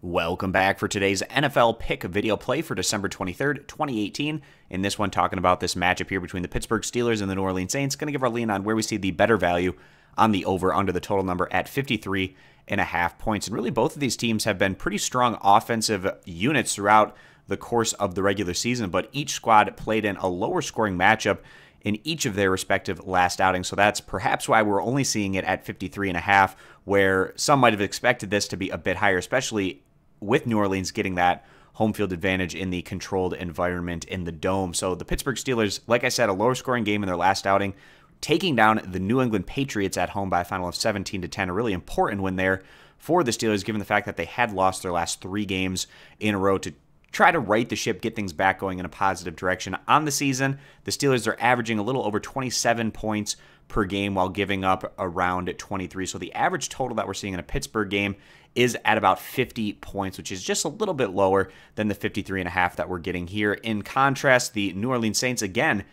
Welcome back for today's NFL pick video play for December 23rd, 2018. In this one, talking about this matchup here between the Pittsburgh Steelers and the New Orleans Saints. Going to give our lean on where we see the better value on the over under the total number at 53.5 points. And really, both of these teams have been pretty strong offensive units throughout the course of the regular season, but each squad played in a lower scoring matchup in each of their respective last outings. So that's perhaps why we're only seeing it at 53.5, where some might have expected this to be a bit higher, especially with New Orleans getting that home field advantage in the controlled environment in the Dome. So the Pittsburgh Steelers, like I said, a lower scoring game in their last outing, taking down the New England Patriots at home by a final of 17-10, a really important win there for the Steelers, given the fact that they had lost their last 3 games in a row to try to right the ship, get things back going in a positive direction. On the season, the Steelers are averaging a little over 27 points per game while giving up around 23. So the average total that we're seeing in a Pittsburgh game is at about 50 points, which is just a little bit lower than the 53.5 that we're getting here. In contrast, the New Orleans Saints, again,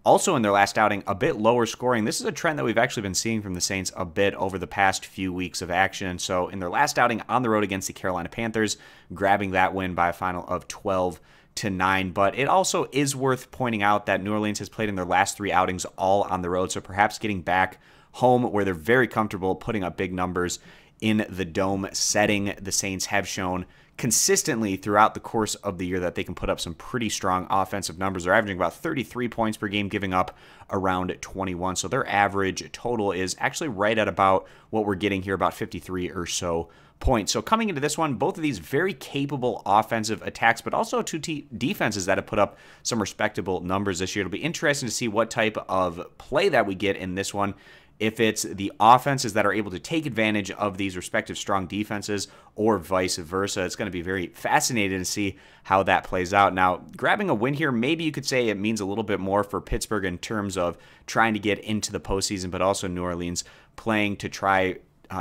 also in their last outing, a bit lower scoring. This is a trend that we've actually been seeing from the Saints a bit over the past few weeks of action. So in their last outing on the road against the Carolina Panthers, grabbing that win by a final of 12-9. But it also is worth pointing out that New Orleans has played in their last 3 outings all on the road. So perhaps getting back home where they're very comfortable putting up big numbers in the Dome setting. The Saints have shown consistently throughout the course of the year that they can put up some pretty strong offensive numbers. They're averaging about 33 points per game, giving up around 21. So their average total is actually right at about what we're getting here, about 53 or so points. So coming into this one, both of these very capable offensive attacks, but also 2 defenses that have put up some respectable numbers this year. It'll be interesting to see what type of play that we get in this one. If it's the offenses that are able to take advantage of these respective strong defenses or vice versa. It's going to be very fascinating to see how that plays out. Now, grabbing a win here, maybe you could say it means a little bit more for Pittsburgh in terms of trying to get into the postseason, but also New Orleans playing to try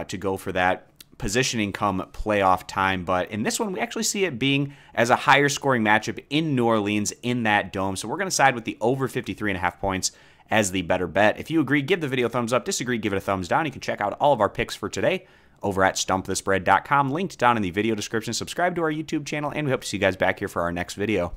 to go for that positioning come playoff time. But in this one, we actually see it being as a higher scoring matchup in New Orleans in that Dome. So we're going to side with the over 53.5 points as the better bet. If you agree, give the video a thumbs up. Disagree, give it a thumbs down. You can check out all of our picks for today over at stumpthespread.com, linked down in the video description. Subscribe to our YouTube channel, and we hope to see you guys back here for our next video.